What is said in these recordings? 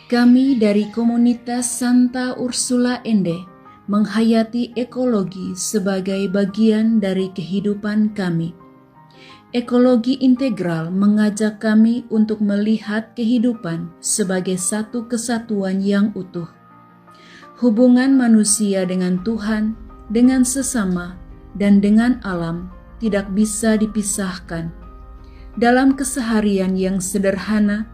Kami dari komunitas Santa Ursula Ende menghayati ekologi sebagai bagian dari kehidupan kami. Ekologi integral mengajak kami untuk melihat kehidupan sebagai satu kesatuan yang utuh. Hubungan manusia dengan Tuhan, dengan sesama, dan dengan alam tidak bisa dipisahkan. Dalam keseharian yang sederhana,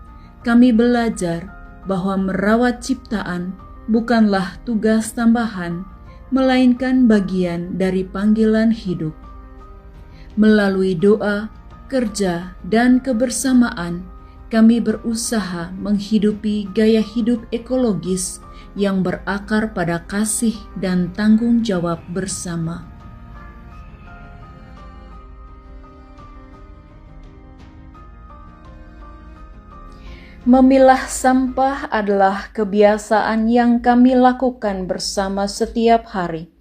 kami belajar bahwa merawat ciptaan bukanlah tugas tambahan, melainkan bagian dari panggilan hidup. Melalui doa, kerja, dan kebersamaan, kami berusaha menghidupi gaya hidup ekologis yang berakar pada kasih dan tanggung jawab bersama. Memilah sampah adalah kebiasaan yang kami lakukan bersama setiap hari.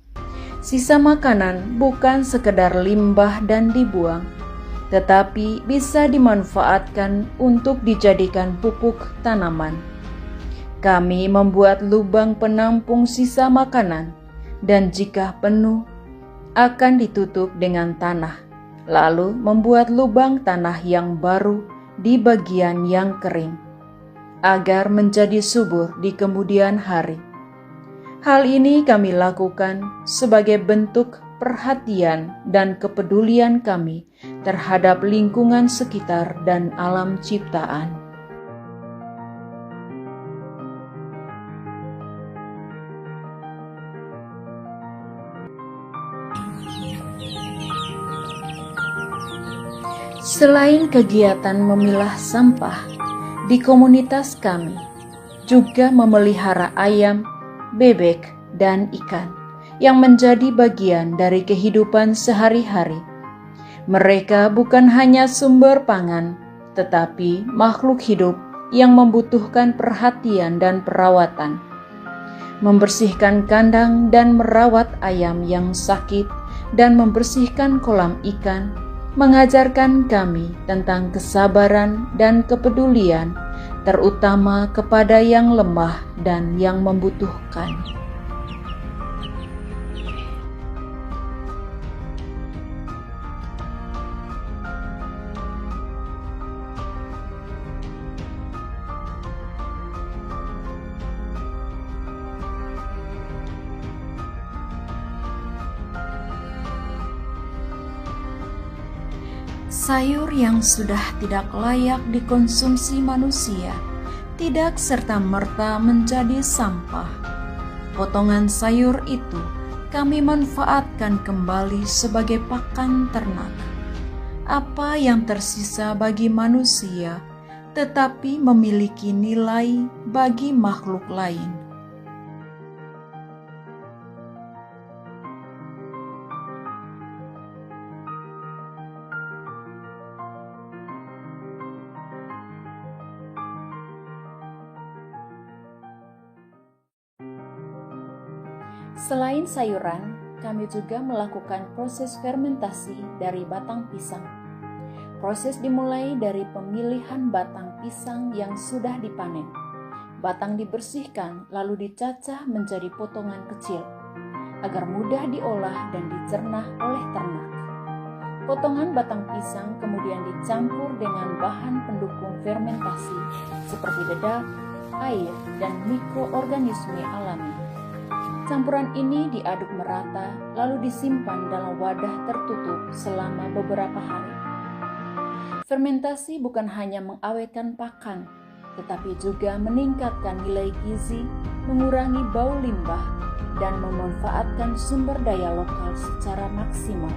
Sisa makanan bukan sekedar limbah dan dibuang, tetapi bisa dimanfaatkan untuk dijadikan pupuk tanaman. Kami membuat lubang penampung sisa makanan, dan jika penuh, akan ditutup dengan tanah, lalu membuat lubang tanah yang baru di bagian yang kering, agar menjadi subur di kemudian hari. Hal ini kami lakukan sebagai bentuk perhatian dan kepedulian kami terhadap lingkungan sekitar dan alam ciptaan. Selain kegiatan memilah sampah, di komunitas kami juga memelihara ayam, bebek, dan ikan yang menjadi bagian dari kehidupan sehari-hari. Mereka bukan hanya sumber pangan, tetapi makhluk hidup yang membutuhkan perhatian dan perawatan. Membersihkan kandang dan merawat ayam yang sakit dan membersihkan kolam ikan mengajarkan kami tentang kesabaran dan kepedulian, terutama kepada yang lemah dan yang membutuhkan. Sayur yang sudah tidak layak dikonsumsi manusia tidak serta-merta menjadi sampah. Potongan sayur itu kami manfaatkan kembali sebagai pakan ternak. Apa yang tersisa bagi manusia tetapi memiliki nilai bagi makhluk lain. Selain sayuran, kami juga melakukan proses fermentasi dari batang pisang. Proses dimulai dari pemilihan batang pisang yang sudah dipanen. Batang dibersihkan lalu dicacah menjadi potongan kecil agar mudah diolah dan dicerna oleh ternak. Potongan batang pisang kemudian dicampur dengan bahan pendukung fermentasi seperti dedak, air, dan mikroorganisme alami. Campuran ini diaduk merata lalu disimpan dalam wadah tertutup selama beberapa hari. Fermentasi bukan hanya mengawetkan pakan, tetapi juga meningkatkan nilai gizi, mengurangi bau limbah, dan memanfaatkan sumber daya lokal secara maksimal.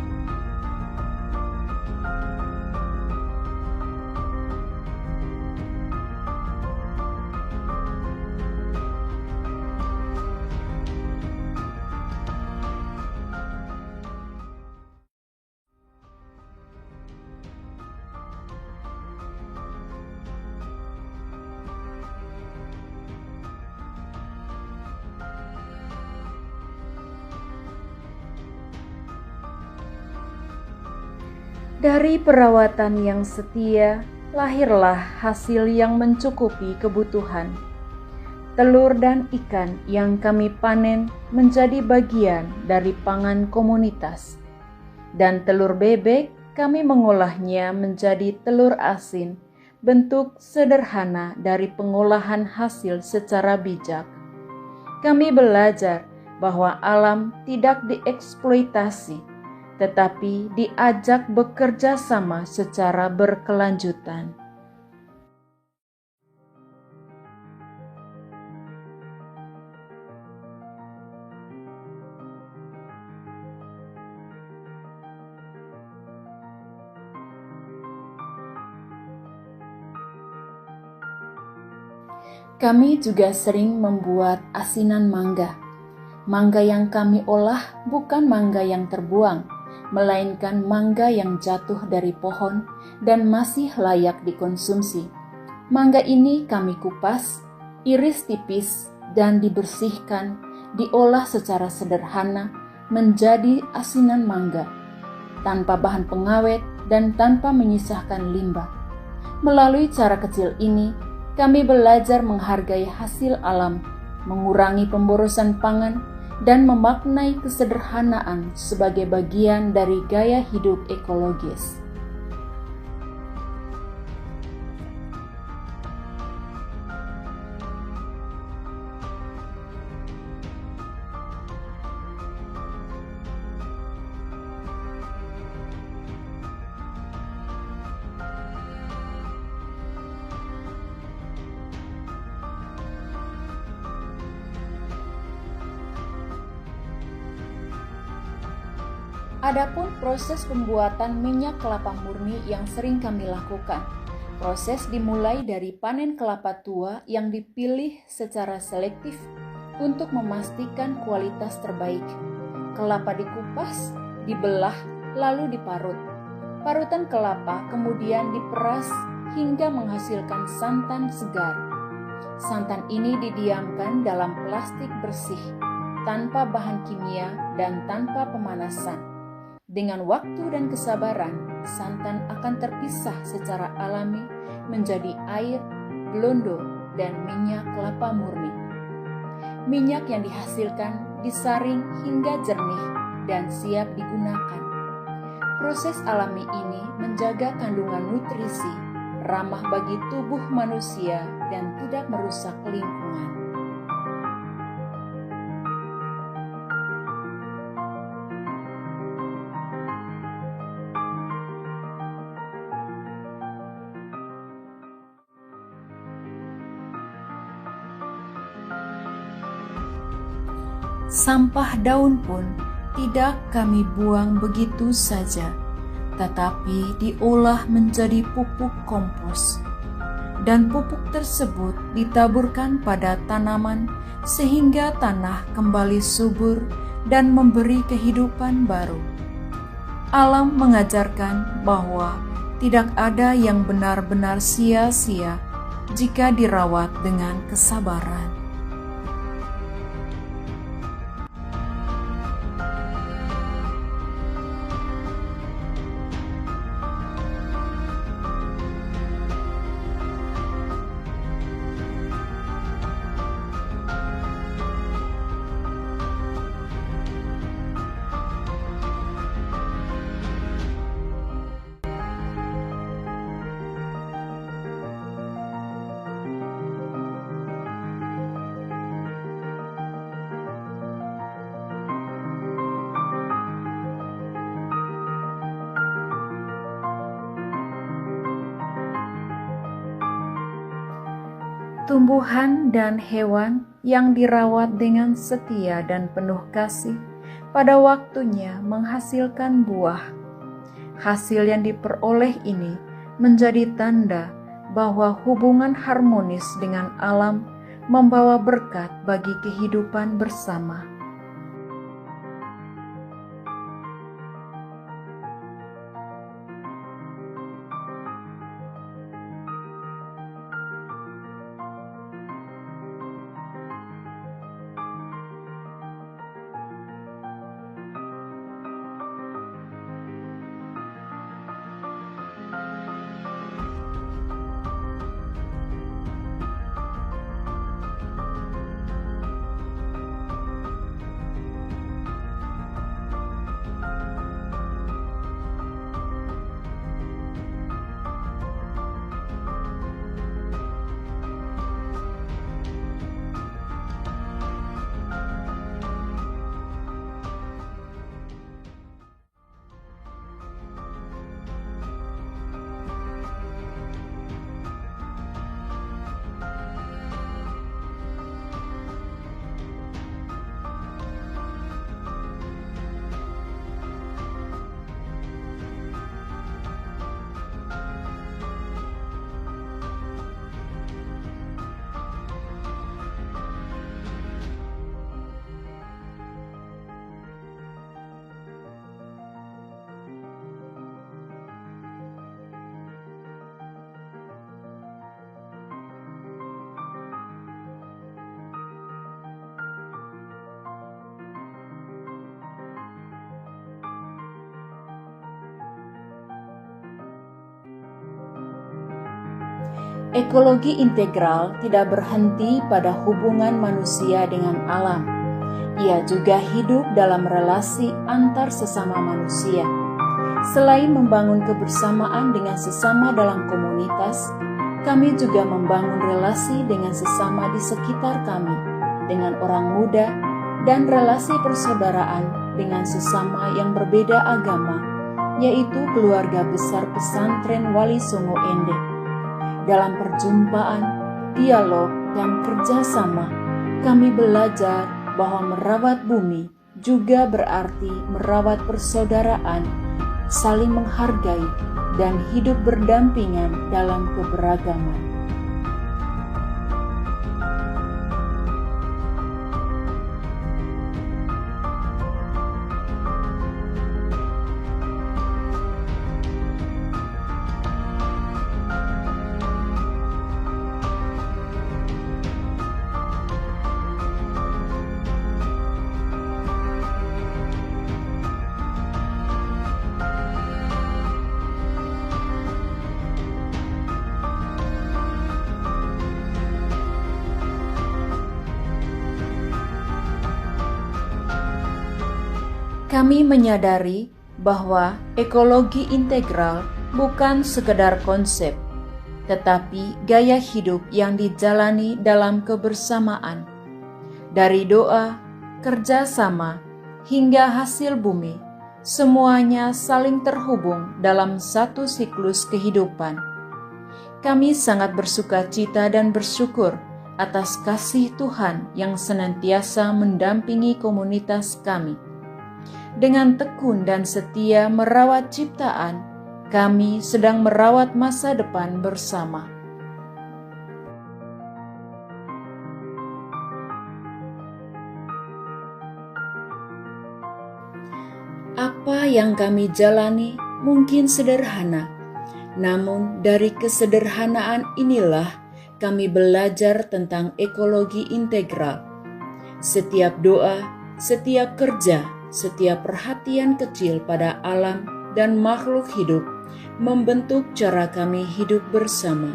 Dari perawatan yang setia, lahirlah hasil yang mencukupi kebutuhan. Telur dan ikan yang kami panen menjadi bagian dari pangan komunitas. Dan telur bebek kami mengolahnya menjadi telur asin, bentuk sederhana dari pengolahan hasil secara bijak. Kami belajar bahwa alam tidak dieksploitasi, tetapi diajak bekerja sama secara berkelanjutan. Kami juga sering membuat asinan mangga. Mangga yang kami olah bukan mangga yang terbuang, melainkan mangga yang jatuh dari pohon dan masih layak dikonsumsi. Mangga ini kami kupas, iris tipis, dan dibersihkan, diolah secara sederhana menjadi asinan mangga, tanpa bahan pengawet dan tanpa menyisahkan limbah. Melalui cara kecil ini, kami belajar menghargai hasil alam, mengurangi pemborosan pangan, dan memaknai kesederhanaan sebagai bagian dari gaya hidup ekologis. Adapun proses pembuatan minyak kelapa murni yang sering kami lakukan. Proses dimulai dari panen kelapa tua yang dipilih secara selektif untuk memastikan kualitas terbaik. Kelapa dikupas, dibelah, lalu diparut. Parutan kelapa kemudian diperas hingga menghasilkan santan segar. Santan ini didiamkan dalam plastik bersih, tanpa bahan kimia dan tanpa pemanasan. Dengan waktu dan kesabaran, santan akan terpisah secara alami menjadi air, blondo, dan minyak kelapa murni. Minyak yang dihasilkan disaring hingga jernih dan siap digunakan. Proses alami ini menjaga kandungan nutrisi, ramah bagi tubuh manusia, dan tidak merusak lingkungan. Sampah daun pun tidak kami buang begitu saja, tetapi diolah menjadi pupuk kompos. Dan pupuk tersebut ditaburkan pada tanaman sehingga tanah kembali subur dan memberi kehidupan baru. Alam mengajarkan bahwa tidak ada yang benar-benar sia-sia jika dirawat dengan kesabaran. Tumbuhan dan hewan yang dirawat dengan setia dan penuh kasih pada waktunya menghasilkan buah. Hasil yang diperoleh ini menjadi tanda bahwa hubungan harmonis dengan alam membawa berkat bagi kehidupan bersama. Ekologi integral tidak berhenti pada hubungan manusia dengan alam. Ia juga hidup dalam relasi antar sesama manusia. Selain membangun kebersamaan dengan sesama dalam komunitas, kami juga membangun relasi dengan sesama di sekitar kami, dengan orang muda, dan relasi persaudaraan dengan sesama yang berbeda agama, yaitu keluarga besar pesantren Wali Songo Ende. Dalam perjumpaan, dialog, dan kerjasama, kami belajar bahwa merawat bumi juga berarti merawat persaudaraan, saling menghargai, dan hidup berdampingan dalam keberagaman. Kami menyadari bahwa ekologi integral bukan sekedar konsep, tetapi gaya hidup yang dijalani dalam kebersamaan. Dari doa, kerjasama, hingga hasil bumi, semuanya saling terhubung dalam satu siklus kehidupan. Kami sangat bersukacita dan bersyukur atas kasih Tuhan yang senantiasa mendampingi komunitas kami. Dengan tekun dan setia merawat ciptaan, kami sedang merawat masa depan bersama. Apa yang kami jalani mungkin sederhana, namun dari kesederhanaan inilah kami belajar tentang ekologi integral. Setiap doa, setiap kerja, setiap perhatian kecil pada alam dan makhluk hidup membentuk cara kami hidup bersama.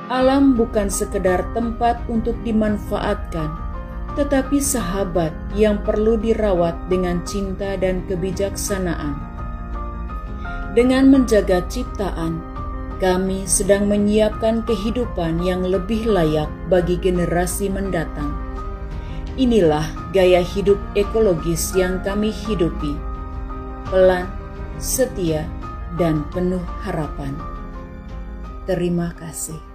Alam bukan sekedar tempat untuk dimanfaatkan, tetapi sahabat yang perlu dirawat dengan cinta dan kebijaksanaan. Dengan menjaga ciptaan, kami sedang menyiapkan kehidupan yang lebih layak bagi generasi mendatang. Inilah gaya hidup ekologis yang kami hidupi, pelan, setia, dan penuh harapan. Terima kasih.